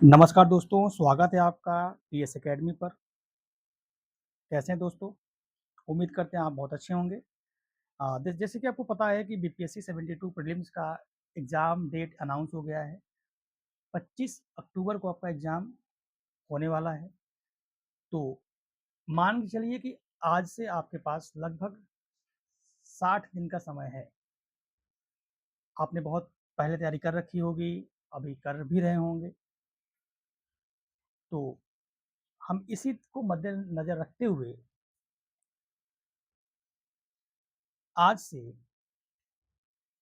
नमस्कार दोस्तों, स्वागत है आपका पीएस एकेडमी पर। कैसे हैं दोस्तों? उम्मीद करते हैं आप बहुत अच्छे होंगे। जैसे कि आपको पता है कि बीपीएससी 72 प्रीलिम्स का एग्ज़ाम डेट अनाउंस हो गया है। 25 अक्टूबर को आपका एग्ज़ाम होने वाला है। तो मान के चलिए कि आज से आपके पास लगभग 60 दिन का समय है। आपने बहुत पहले तैयारी कर रखी होगी, अभी कर भी रहे होंगे। तो हम इसी को मद्देनज़र रखते हुए आज से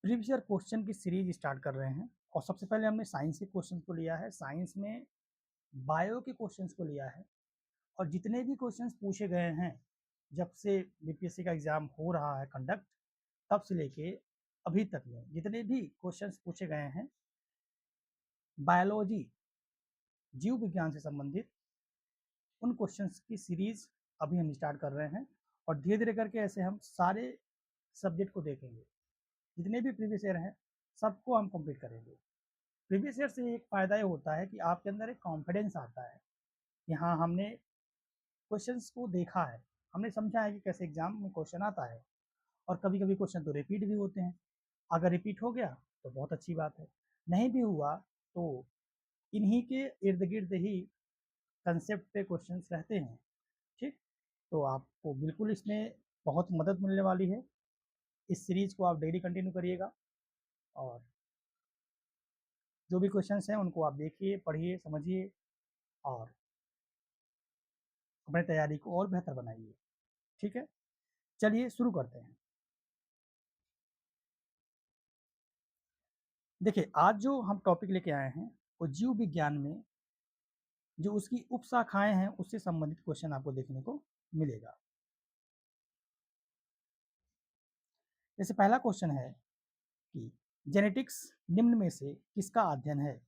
प्रीवियस ईयर क्वेश्चन की सीरीज स्टार्ट कर रहे हैं। और सबसे पहले हमने साइंस के क्वेश्चन को लिया है। साइंस में बायो के क्वेश्चंस को लिया है और जितने भी क्वेश्चंस पूछे गए हैं जब से बीपीएससी का एग्ज़ाम हो रहा है कंडक्ट, तब से लेके अभी तक में जितने भी क्वेश्चंस पूछे गए हैं बायोलॉजी, जीव विज्ञान से संबंधित, उन क्वेश्चंस की सीरीज अभी हम स्टार्ट कर रहे हैं। और धीरे धीरे करके ऐसे हम सारे सब्जेक्ट को देखेंगे। जितने भी प्रीवियस ईयर हैं सबको हम कंप्लीट करेंगे। प्रीवियस ईयर से एक फ़ायदा ये होता है कि आपके अंदर एक कॉन्फिडेंस आता है कि हाँ, हमने क्वेश्चंस को देखा है, हमने समझा है कि कैसे एग्जाम में क्वेश्चन आता है। और कभी कभी क्वेश्चन तो रिपीट भी होते हैं। अगर रिपीट हो गया तो बहुत अच्छी बात है, नहीं भी हुआ तो इन्हीं के इर्द गिर्द ही कंसेप्ट पे क्वेश्चंस रहते हैं। ठीक, तो आपको बिल्कुल इसमें बहुत मदद मिलने वाली है। इस सीरीज को आप डेली कंटिन्यू करिएगा और जो भी क्वेश्चंस हैं उनको आप देखिए, पढ़िए, समझिए और अपनी तैयारी को और बेहतर बनाइए। ठीक है, चलिए शुरू करते हैं। देखिए, आज जो हम टॉपिक लेके आए हैं वो जीव विज्ञान में जो उसकी उपशाखाएं हैं उससे संबंधित क्वेश्चन आपको देखने को मिलेगा। जैसे पहला क्वेश्चन है कि जेनेटिक्स निम्न में से किसका अध्ययन है?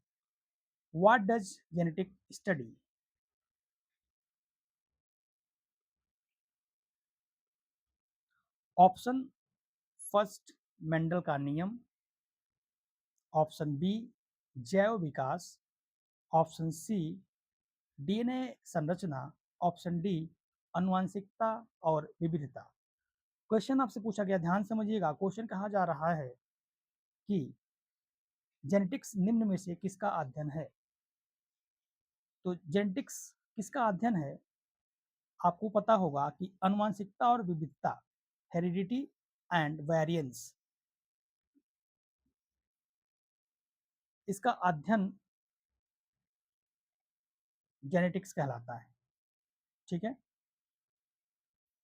What does genetic study? Option first, Mendel का नियम। ऑप्शन बी, जैव विकास। ऑप्शन सी, डीएनए संरचना। ऑप्शन डी, आनुवंशिकता और विविधता। क्वेश्चन आपसे पूछा गया, ध्यान समझिएगा। क्वेश्चन कहा जा रहा है कि जेनेटिक्स निम्न में से किसका अध्ययन है? तो जेनेटिक्स किसका अध्ययन है? आपको पता होगा कि आनुवंशिकता और विविधता, हेरिडिटी एंड वेरिएंस, इसका अध्ययन जेनेटिक्स कहलाता है। ठीक है,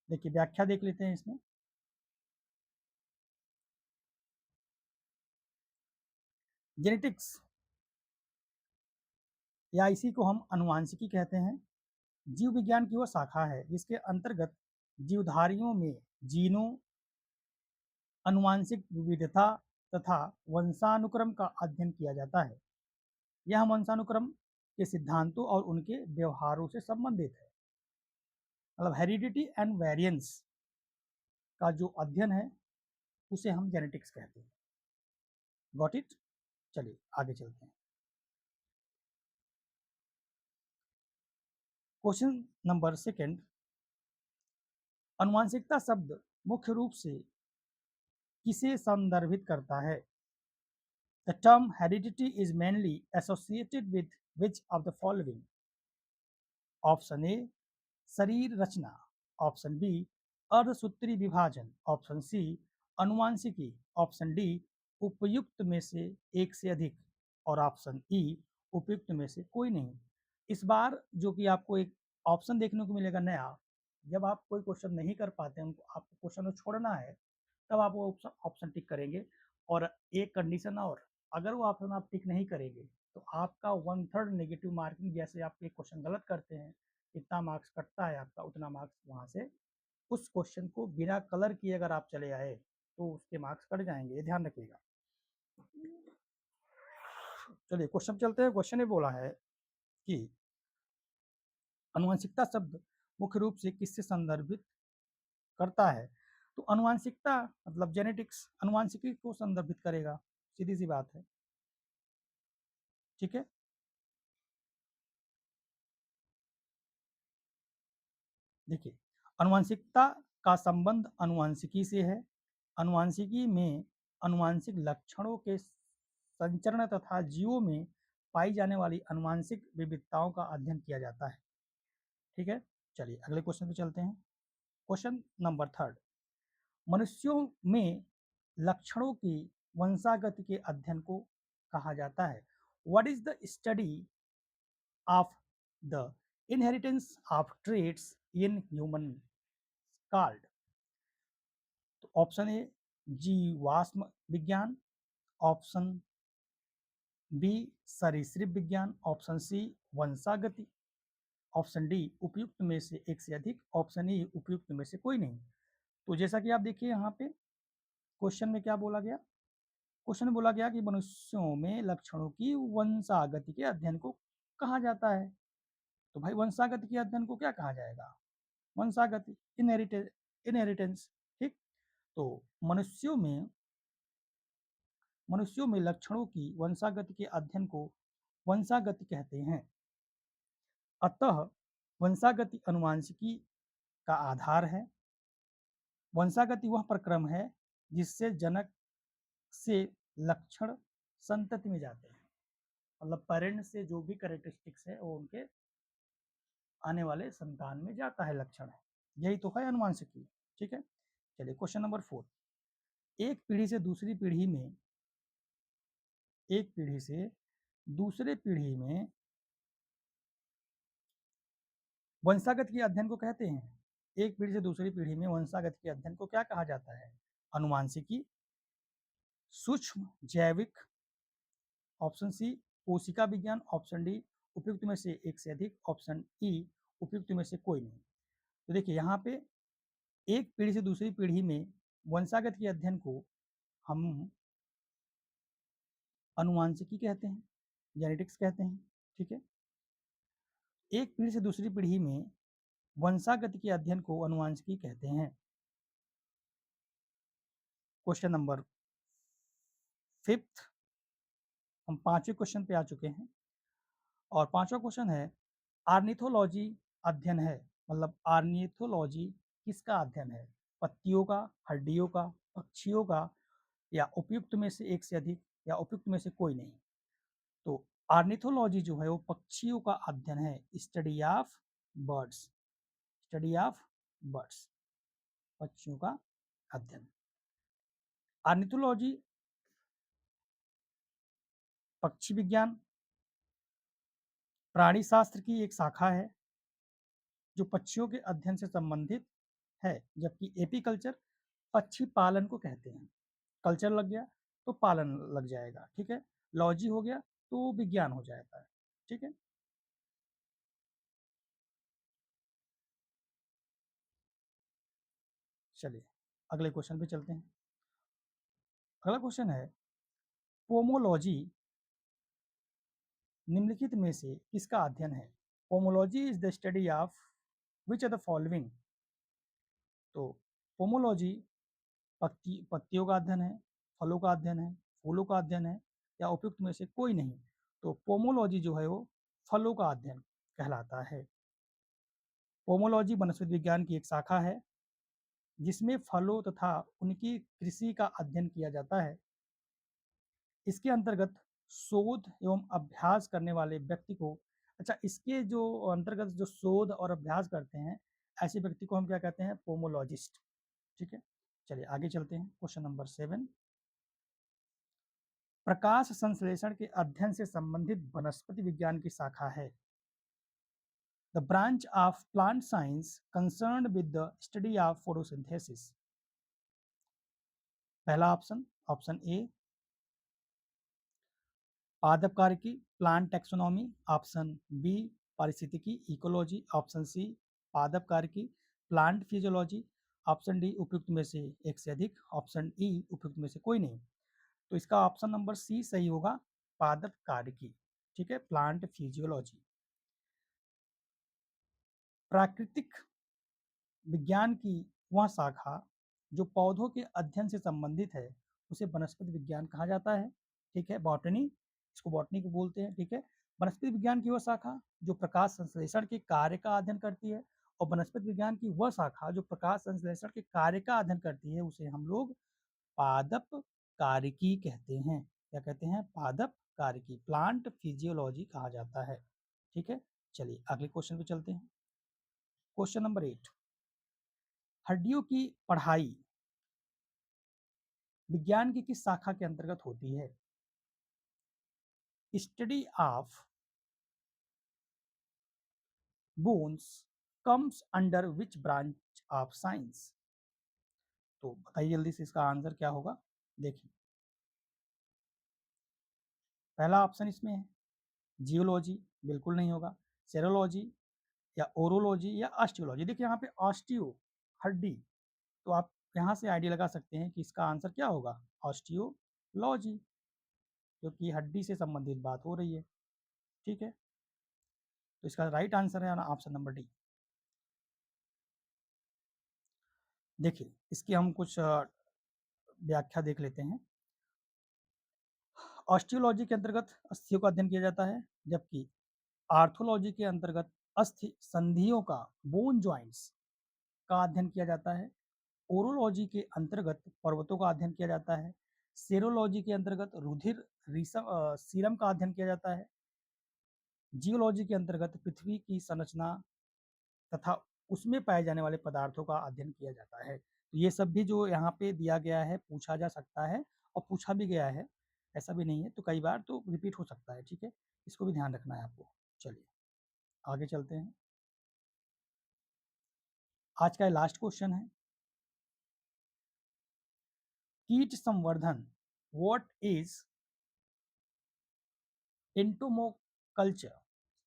देखिए व्याख्या देख लेते हैं इसमें। जेनेटिक्स या इसी को हम आनुवांशिकी कहते हैं, जीव विज्ञान की वह शाखा है जिसके अंतर्गत जीवधारियों में जीनों, आनुवांशिक विविधता तथा वंशानुक्रम का अध्ययन किया जाता है। यह वंशानुक्रम के सिद्धांतों और उनके व्यवहारों से संबंधित है। मतलब हेरिडिटी एंड वेरिएंस का जो अध्ययन है उसे हम जेनेटिक्स कहते हैं। Got it? चलिए आगे चलते हैं। क्वेश्चन नंबर सेकंड, आनुवंशिकता शब्द मुख्य रूप से किसे संदर्भित करता है? The term heredity is mainly associated with which of the following? Option A, शरीर रचना। ऑप्शन बी, अर्धसूत्री विभाजन। ऑप्शन सी, अनुवांशिकी। ऑप्शन डी, उपयुक्त में से एक से अधिक। और ऑप्शन ई, उपयुक्त में से कोई नहीं। इस बार जो कि आपको एक ऑप्शन देखने को मिलेगा नया, जब आप कोई क्वेश्चन नहीं कर पाते हैं, आपको क्वेश्चन को छोड़ना है, तब आप वो ऑप्शन टिक करेंगे। और एक कंडीशन और, अगर वो ऑप्शन आप टिक नहीं करेंगे तो आपका 1/3 नेगेटिव मार्किंग, जैसे आप एक क्वेश्चन गलत करते हैं कितना मार्क्स कटता है आपका, उतना मार्क्स वहाँ से उस क्वेश्चन को बिना कलर किए अगर आप चले आए तो उसके मार्क्स कट जाएंगे, ये ध्यान रखिएगा। चलिए क्वेश्चन चलते हैं। क्वेश्चन ये बोला है कि आनुवंशिकता शब्द मुख्य रूप से किससे संदर्भित करता है? तो आनुवंशिकता मतलब जेनेटिक्स आनुवंशिकी को संदर्भित करेगा, सीधी सी बात है। ठीक है, देखिए, आनुवंशिकता का संबंध आनुवंशिकी से है। आनुवंशिकी में आनुवंशिक लक्षणों के संचरण तथा जीवों में पाई जाने वाली आनुवंशिक विविधताओं का अध्ययन किया जाता है। ठीक है, चलिए अगले क्वेश्चन पे चलते हैं। क्वेश्चन नंबर 3, मनुष्यों में लक्षणों की वंशागति के अध्ययन को कहा जाता है। What is the study of the inheritance of traits in human called? तो ऑप्शन ए जीवाश्म विज्ञान, ऑप्शन बी सरीसृप विज्ञान, ऑप्शन सी वंशागति, ऑप्शन डी उपयुक्त में से एक से अधिक, ऑप्शन ई उपयुक्त में से कोई नहीं। तो जैसा कि आप देखिए यहाँ पे क्वेश्चन में क्या बोला गया, क्वेश्चन में बोला गया कि मनुष्यों में लक्षणों की वंशागति के अध्ययन को कहा जाता है। तो भाई वंशागति के अध्ययन को क्या कहा जाएगा? वंशागति, इनहेरिटेंस। ठीक, तो मनुष्यों में लक्षणों की वंशागति के अध्ययन को वंशागति कहते हैं। अतः वंशागति अनुवांशिकी का आधार है। वंशागति वह प्रक्रम है जिससे जनक से लक्षण संतति में जाते हैं, मतलब पेरेंट्स से जो भी कैरेक्टरिस्टिक्स है वो उनके आने वाले संतान में जाता है लक्षण है, यही तो है अनुवांशिकी। ठीक है, चलिए क्वेश्चन नंबर 4, एक पीढ़ी से दूसरी पीढ़ी में वंशागत के अध्ययन को कहते हैं। एक पीढ़ी से दूसरी पीढ़ी में वंशागत के अध्ययन को क्या कहा जाता है? अनुवांशिकी, सूक्ष्म जैविक, ऑप्शन सी कोशिका विज्ञान, ऑप्शन डी उपयुक्त में से एक से अधिक, ऑप्शन ई उपयुक्त में से कोई नहीं। तो देखिए यहाँ पे एक पीढ़ी से दूसरी पीढ़ी में वंशागत के अध्ययन को हम अनुवांशिकी कहते हैं, जेनेटिक्स कहते हैं। ठीक है, एक पीढ़ी से दूसरी पीढ़ी में वंशागति के अध्ययन को अनुवांशिकी कहते हैं। क्वेश्चन नंबर 5, हम 5वें क्वेश्चन पे आ चुके हैं और 5वां क्वेश्चन है आर्निथोलॉजी अध्ययन है, मतलब आर्निथोलॉजी किसका अध्ययन है? पत्तियों का, हड्डियों का, पक्षियों का, या उपयुक्त में से एक से अधिक, या उपयुक्त में से कोई नहीं। तो आर्निथोलॉजी जो है वो पक्षियों का अध्ययन है, study of birds, study of birds, पक्षियों का अध्ययन। आर्निथोलॉजी पक्षी विज्ञान, प्राणी शास्त्र की एक शाखा है जो पक्षियों के अध्ययन से संबंधित है, जबकि एपीकल्चर पक्षी पालन को कहते हैं। कल्चर लग गया तो पालन लग जाएगा। ठीक है, लॉजी हो गया तो विज्ञान हो जाता है। ठीक है, चलिए अगले क्वेश्चन पे चलते हैं। अगला क्वेश्चन है पोमोलॉजी निम्नलिखित में से किसका अध्ययन है? Pomology is the study of which are the following. तो पोमोलॉजी पत्तियों का अध्ययन है, फलों का अध्ययन है, फूलों का अध्ययन है, या उपयुक्त में से कोई नहीं। तो पोमोलॉजी जो है वो फलों का अध्ययन कहलाता है। पोमोलॉजी वनस्पति विज्ञान की एक शाखा है जिसमें फलों तथा उनकी कृषि का अध्ययन किया जाता है। इसके अंतर्गत शोध एवं अभ्यास करने वाले व्यक्ति को, अच्छा इसके जो अंतर्गत जो शोध और अभ्यास करते हैं ऐसे व्यक्ति को हम क्या कहते हैं? पोमोलॉजिस्ट। ठीक है, चलिए आगे चलते हैं। क्वेश्चन नंबर 7, प्रकाश संश्लेषण के अध्ययन से संबंधित वनस्पति विज्ञान की शाखा है। The branch of plant science concerned with the study of photosynthesis. पहला ऑप्शन, ऑप्शन ए पादप कार्यकी प्लांट टेक्सोनॉमी, ऑप्शन बी पारिस्थितिकी इकोलॉजी, ऑप्शन सी पादप कार्यकी प्लांट फिजियोलॉजी, ऑप्शन डी उपयुक्त में से एक से अधिक, ऑप्शन ई उपयुक्त में से कोई नहीं। तो इसका ऑप्शन नंबर सी सही होगा, पादप कार्यकी। ठीक है, प्लांट फिजियोलॉजी। प्राकृतिक विज्ञान की वह शाखा जो पौधों के अध्ययन से संबंधित है उसे वनस्पति विज्ञान कहा जाता है। ठीक है, बॉटनी, इसको बॉटनी को बोलते हैं। ठीक है, वनस्पति विज्ञान की वह शाखा जो प्रकाश संश्लेषण के कार्य का अध्ययन करती है और वनस्पति विज्ञान की वह शाखा जो प्रकाश संश्लेषण के कार्य का अध्ययन करती है उसे हम लोग पादप कारिकी कहते हैं। क्या कहते हैं? पादप कारिकी, प्लांट फिजियोलॉजी कहा जाता है। ठीक है, चलिए अगले क्वेश्चन पे चलते हैं। क्वेश्चन नंबर 8, हड्डियों की पढ़ाई विज्ञान की किस शाखा के अंतर्गत होती है? Study of bones comes under which branch of science? तो बताइए जल्दी से इसका आंसर क्या होगा। देखिए, पहला ऑप्शन इसमें है जियोलॉजी, बिल्कुल नहीं होगा। सेरोलॉजी या ओरोलॉजी या ऑस्टियोलॉजी। देखिए यहाँ पे ऑस्टियो हड्डी, तो आप यहाँ से आइडिया लगा सकते हैं कि इसका आंसर क्या होगा, ऑस्टियोलॉजी, क्योंकि हड्डी से संबंधित बात हो रही है। ठीक है, तो इसका राइट आंसर है ऑप्शन नंबर डी। देखिए इसकी हम कुछ व्याख्या देख लेते हैं। ऑस्टियोलॉजी के अंतर्गत अस्थियों का अध्ययन किया जाता है, जबकि आर्थोलॉजी के अंतर्गत अस्थि संधियों का, बोन जॉइंट्स का अध्ययन किया जाता है। ओरोलॉजी के अंतर्गत पर्वतों का अध्ययन किया जाता है। सेरोलॉजी के अंतर्गत रुधिर सीरम का अध्ययन किया जाता है। जियोलॉजी के अंतर्गत पृथ्वी की संरचना तथा उसमें पाए जाने वाले पदार्थों का अध्ययन किया जाता है। तो ये सब भी जो यहाँ पे दिया गया है पूछा जा सकता है और पूछा भी गया है, ऐसा भी नहीं है, तो कई बार तो रिपीट हो सकता है। ठीक है, इसको भी ध्यान रखना है आपको। चलिए आगे चलते हैं। आज का लास्ट क्वेश्चन है, कीट संवर्धन, व्हाट इज एंटोमोकल्चर?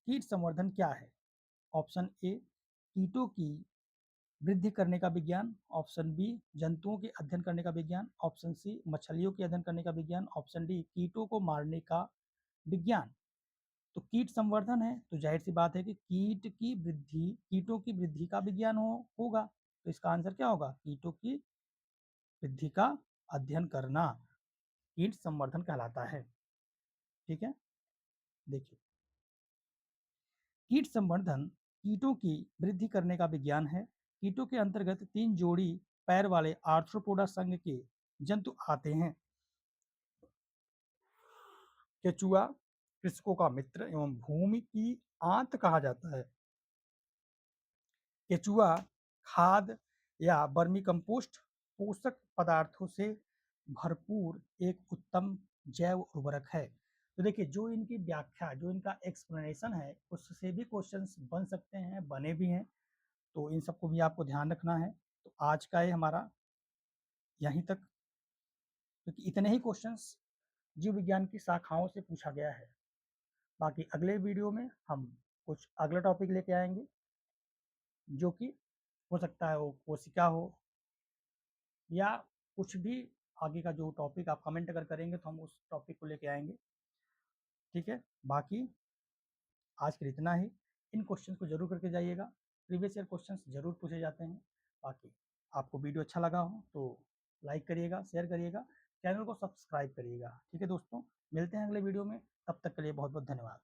कीट संवर्धन क्या है? ऑप्शन ए कीटों की वृद्धि करने का विज्ञान, ऑप्शन बी जंतुओं के अध्ययन करने का विज्ञान, ऑप्शन सी मछलियों के अध्ययन करने का विज्ञान, ऑप्शन डी कीटों को मारने का विज्ञान। तो कीट संवर्धन है तो जाहिर सी बात है कि कीटों की वृद्धि का विज्ञान होगा। तो इसका आंसर क्या होगा, कीटों की वृद्धि का अध्ययन करना कीट संवर्धन कहलाता है। ठीक है, देखिए कीट संवर्धन कीटों की वृद्धि करने का विज्ञान है। कीटों के अंतर्गत 3 जोड़ी पैर वाले आर्थ्रोपोडा संघ के जंतु आते हैं। केचुआ कृषकों का मित्र एवं भूमि की आंत कहा जाता है। केचुआ खाद या वर्मी कंपोस्ट पोषक पदार्थों से भरपूर एक उत्तम जैव उर्वरक है। तो देखिए जो इनकी व्याख्या, जो इनका एक्सप्लेनेशन है, उससे भी क्वेश्चंस बन सकते हैं, बने भी हैं, तो इन सबको भी आपको ध्यान रखना है। तो आज का ये हमारा यहीं तक, क्योंकि इतने ही क्वेश्चंस जीव विज्ञान की शाखाओं से पूछा गया है। बाकी अगले वीडियो में हम कुछ अगला टॉपिक लेके आएंगे, जो कि हो सकता है वो कोशिका हो या कुछ भी आगे का जो टॉपिक आप कमेंट अगर करेंगे तो हम उस टॉपिक को लेके आएंगे। ठीक है, बाकी आज के लिए इतना ही। इन क्वेश्चन को जरूर करके जाइएगा, प्रीवियस ईयर क्वेश्चन जरूर पूछे जाते हैं। बाकी आपको वीडियो अच्छा लगा हो तो लाइक करिएगा, शेयर करिएगा, चैनल को सब्सक्राइब करिएगा। ठीक है दोस्तों, मिलते हैं अगले वीडियो में, तब तक के लिए बहुत बहुत धन्यवाद।